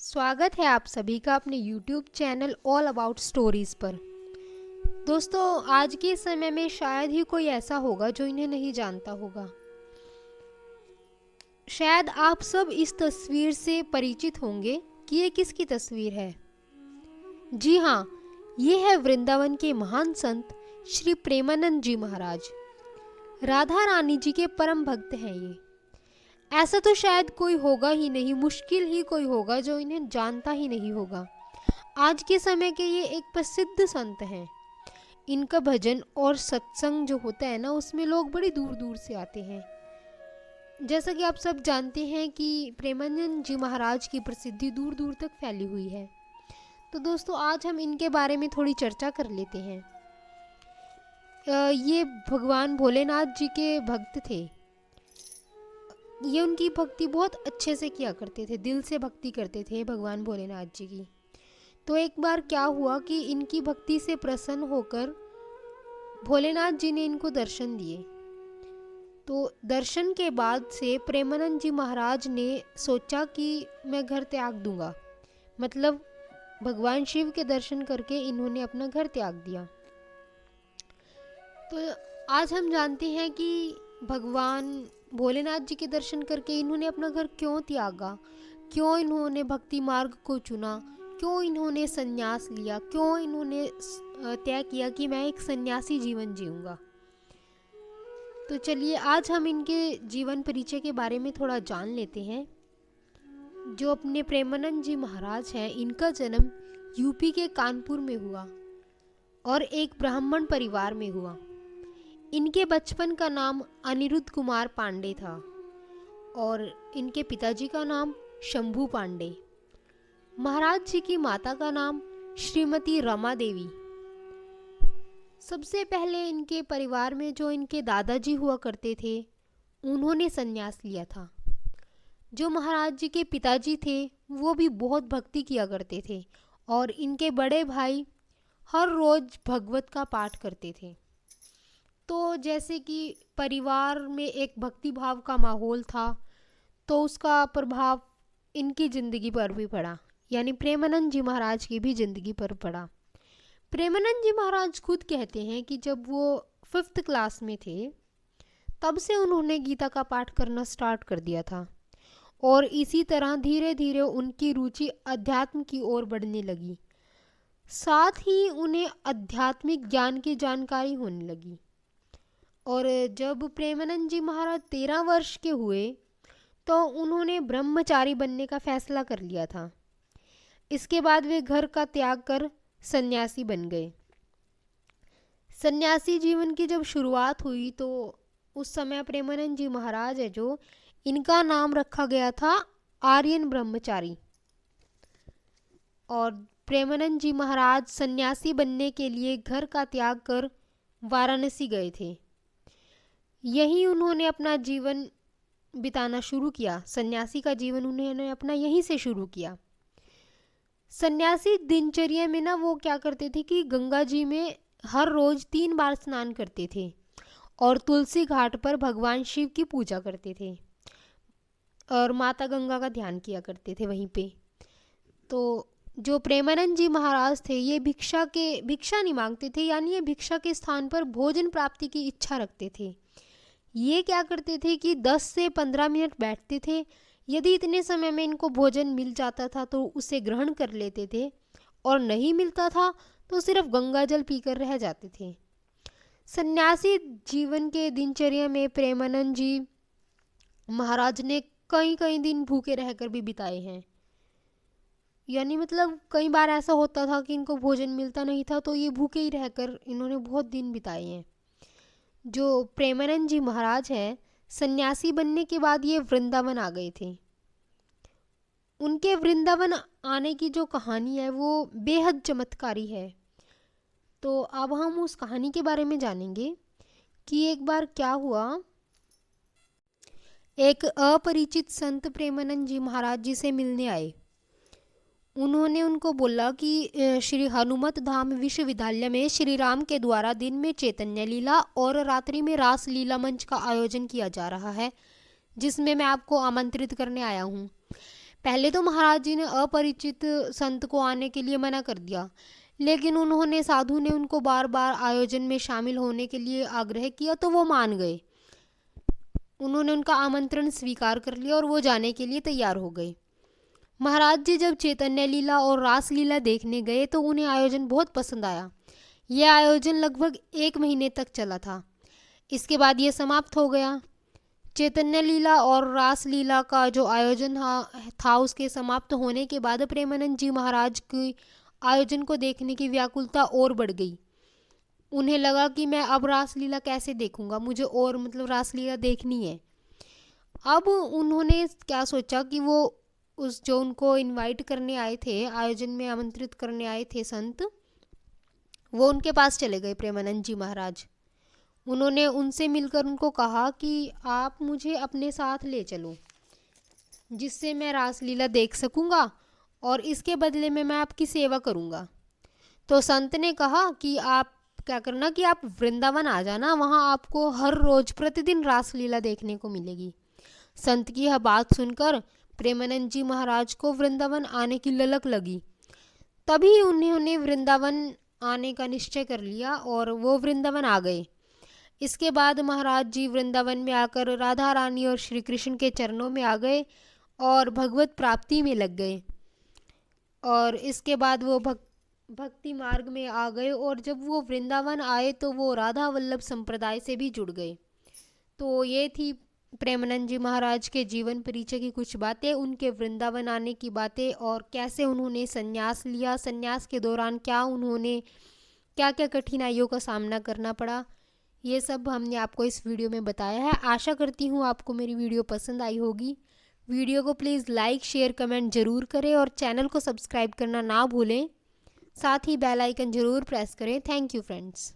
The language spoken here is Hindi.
स्वागत है आप सभी का अपने YouTube channel all about stories पर। दोस्तों, आज के समय में शायद ही कोई ऐसा होगा जो इन्हें नहीं जानता होगा। शायद आप सब इस तस्वीर से परिचित होंगे कि ये किसकी तस्वीर है। जी हाँ, ये है वृंदावन के महान संत श्री प्रेमानंद जी महाराज। राधा रानी जी के परम भक्त हैं ये। ऐसा तो शायद कोई होगा ही नहीं, मुश्किल ही कोई होगा जो इन्हें जानता ही नहीं होगा। आज के समय के ये एक प्रसिद्ध संत हैं। इनका भजन और सत्संग जो होता है ना, उसमें लोग बड़ी दूर दूर से आते हैं। जैसा कि आप सब जानते हैं कि प्रेमानंद जी महाराज की प्रसिद्धि दूर दूर तक फैली हुई है। तो दोस्तों, आज हम इनके बारे में थोड़ी चर्चा कर लेते हैं। ये भगवान भोलेनाथ जी के भक्त थे। ये उनकी भक्ति बहुत अच्छे से किया करते थे, दिल से भक्ति करते थे भगवान भोलेनाथ जी की। तो एक बार क्या हुआ कि इनकी भक्ति से प्रसन्न होकर भोलेनाथ जी ने इनको दर्शन दिए। तो दर्शन के बाद से प्रेमानंद जी महाराज ने सोचा कि मैं घर त्याग दूंगा। मतलब भगवान शिव के दर्शन करके इन्होंने अपना घर त्याग दिया। तो आज हम जानते हैं कि भगवान भोलेनाथ जी के दर्शन करके इन्होंने अपना घर क्यों त्यागा, क्यों इन्होंने भक्ति मार्ग को चुना, क्यों इन्होंने संन्यास लिया, क्यों इन्होंने तय किया कि मैं एक सन्यासी जीवन जीऊंगा। तो चलिए आज हम इनके जीवन परिचय के बारे में थोड़ा जान लेते हैं। जो अपने प्रेमानंद जी महाराज हैं, इनका जन्म यूपी के कानपुर में हुआ और एक ब्राह्मण परिवार में हुआ। इनके बचपन का नाम अनिरुद्ध कुमार पांडे था और इनके पिताजी का नाम शंभू पांडे। महाराज जी की माता का नाम श्रीमती रमा देवी। सबसे पहले इनके परिवार में जो इनके दादाजी हुआ करते थे, उन्होंने संन्यास लिया था। जो महाराज जी के पिताजी थे वो भी बहुत भक्ति किया करते थे और इनके बड़े भाई हर रोज भगवत का पाठ करते थे। तो जैसे कि परिवार में एक भक्ति भाव का माहौल था, तो उसका प्रभाव इनकी ज़िंदगी पर भी पड़ा, यानी प्रेमानंद जी महाराज की भी ज़िंदगी पर पड़ा। प्रेमानंद जी महाराज खुद कहते हैं कि जब वो 5th क्लास में थे तब से उन्होंने गीता का पाठ करना स्टार्ट कर दिया था और इसी तरह धीरे धीरे उनकी रुचि अध्यात्म की ओर बढ़ने लगी। साथ ही उन्हें आध्यात्मिक ज्ञान की जानकारी होने लगी। और जब प्रेमानंद जी महाराज 13 वर्ष के हुए तो उन्होंने ब्रह्मचारी बनने का फैसला कर लिया था। इसके बाद वे घर का त्याग कर सन्यासी बन गए। सन्यासी जीवन की जब शुरुआत हुई तो उस समय प्रेमानंद जी महाराज है जो, इनका नाम रखा गया था आर्यन ब्रह्मचारी। और प्रेमानंद जी महाराज सन्यासी बनने के लिए घर का त्याग कर वाराणसी गए थे। यहीं उन्होंने अपना जीवन बिताना शुरू किया। सन्यासी का जीवन उन्होंने अपना यहीं से शुरू किया। सन्यासी दिनचर्या में ना वो क्या करते थे कि गंगा जी में हर रोज 3 बार स्नान करते थे और तुलसी घाट पर भगवान शिव की पूजा करते थे और माता गंगा का ध्यान किया करते थे वहीं पे। तो जो प्रेमानंद जी महाराज थे ये भिक्षा नहीं मांगते थे, यानी ये भिक्षा के स्थान पर भोजन प्राप्ति की इच्छा रखते थे। ये क्या करते थे कि 10 से 15 मिनट बैठते थे। यदि इतने समय में इनको भोजन मिल जाता था तो उसे ग्रहण कर लेते थे और नहीं मिलता था तो सिर्फ गंगा जल पीकर रह जाते थे। सन्यासी जीवन के दिनचर्या में प्रेमानंद जी महाराज ने कई कई दिन भूखे रहकर भी बिताए हैं। यानी मतलब कई बार ऐसा होता था कि इनको भोजन मिलता नहीं था तो ये भूखे ही रहकर इन्होंने बहुत दिन बिताए हैं। जो प्रेमानंद जी महाराज हैं, सन्यासी बनने के बाद ये वृंदावन आ गए थे। उनके वृंदावन आने की जो कहानी है वो बेहद चमत्कारी है। तो अब हम उस कहानी के बारे में जानेंगे कि एक बार क्या हुआ। एक अपरिचित संत प्रेमानंद जी महाराज जी से मिलने आए। उन्होंने उनको बोला कि श्री हनुमत धाम विश्वविद्यालय में श्री राम के द्वारा दिन में चैतन्य लीला और रात्रि में रास लीला मंच का आयोजन किया जा रहा है, जिसमें मैं आपको आमंत्रित करने आया हूँ। पहले तो महाराज जी ने अपरिचित संत को आने के लिए मना कर दिया, लेकिन उन्होंने साधु ने उनको बार बार आयोजन में शामिल होने के लिए आग्रह किया तो वो मान गए। उन्होंने उनका आमंत्रण स्वीकार कर लिया और वो जाने के लिए तैयार हो गए। महाराज जी जब चैतन्य लीला और रास लीला देखने गए तो उन्हें आयोजन बहुत पसंद आया। यह आयोजन लगभग 1 महीने तक चला था। इसके बाद ये समाप्त हो गया। चैतन्य लीला और रास लीला का जो आयोजन था उसके समाप्त होने के बाद प्रेमानंद जी महाराज की आयोजन को देखने की व्याकुलता और बढ़ गई। उन्हें लगा कि मैं अब रासलीला कैसे देखूंगा, मुझे और रासलीला देखनी है। अब उन्होंने क्या सोचा कि वो उस जो उनको इनवाइट करने आए थे, आयोजन में आमंत्रित करने आए थे संत, वो उनके पास चले गए प्रेमानंद जी महाराज। उन्होंने उनसे मिलकर उनको कहा कि आप मुझे अपने साथ ले चलो जिससे मैं रासलीला देख सकूंगा और इसके बदले में मैं आपकी सेवा करूंगा। तो संत ने कहा कि आप क्या करना कि आप वृंदावन आ जाना, वहाँ आपको हर रोज प्रतिदिन रासलीला देखने को मिलेगी। संत की यह बात सुनकर प्रेमानंद जी महाराज को वृंदावन आने की ललक लगी। तभी उन्होंने वृंदावन आने का निश्चय कर लिया और वो वृंदावन आ गए। इसके बाद महाराज जी वृंदावन में आकर राधा रानी और श्री कृष्ण के चरणों में आ गए और भगवत प्राप्ति में लग गए। और इसके बाद वो भक्ति मार्ग में आ गए और जब वो वृंदावन आए तो वो राधा वल्लभ संप्रदाय से भी जुड़ गए। तो ये थी प्रेमानंद जी महाराज के जीवन परिचय की कुछ बातें, उनके वृंदावन आने की बातें और कैसे उन्होंने संन्यास लिया, संन्यास के दौरान क्या क्या कठिनाइयों का सामना करना पड़ा, ये सब हमने आपको इस वीडियो में बताया है। आशा करती हूँ आपको मेरी वीडियो पसंद आई होगी। वीडियो को प्लीज़ लाइक शेयर कमेंट ज़रूर करें और चैनल को सब्सक्राइब करना ना भूलें। साथ ही बेल आइकन ज़रूर प्रेस करें। Thank you friends.